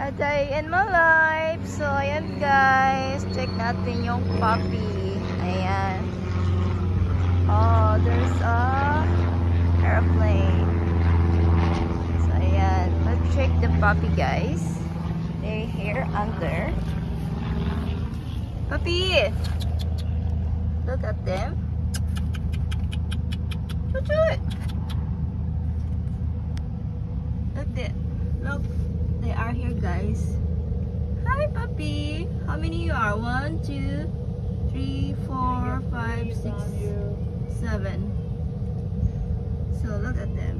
A day in my life. So, ayan guys. Check natin yung puppy. Ayan. Oh, there's a airplane. So, ayan. Let's check the puppy guys. They're here under. Puppy! Look at them. Look at it. Look. They are here guys. Hi puppy. How many you are? 1, 2, 3, 4, 5, 6, 7. So look at them.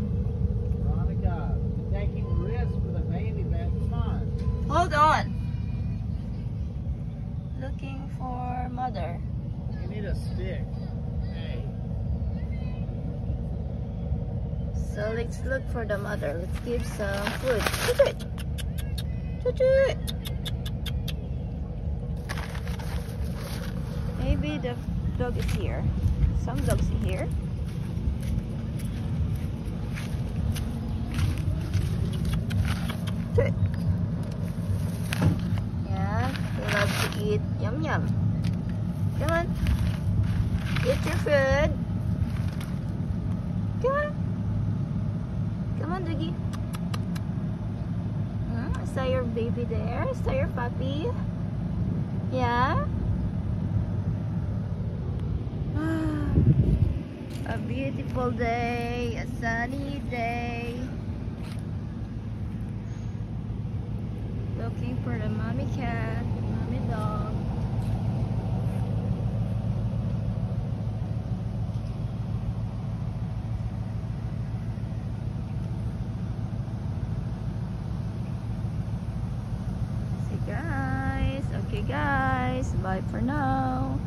Veronica, you're taking risks with a baby, man. Come on. Hold on. Looking for mother. You need a stick. Hey. So let's look for the mother. Let's give some food. Choo-choo. Choo-choo. Maybe the dog is here. Some dogs are here. Choo. Yeah, they love to eat. Yum yum. Come on. Eat your food. Come on. Come on, doggy. Is that your baby there? Is that your puppy? Yeah? A beautiful day, a sunny day. Looking for the mommy cat, mommy dog. See guys, okay guys, bye for now.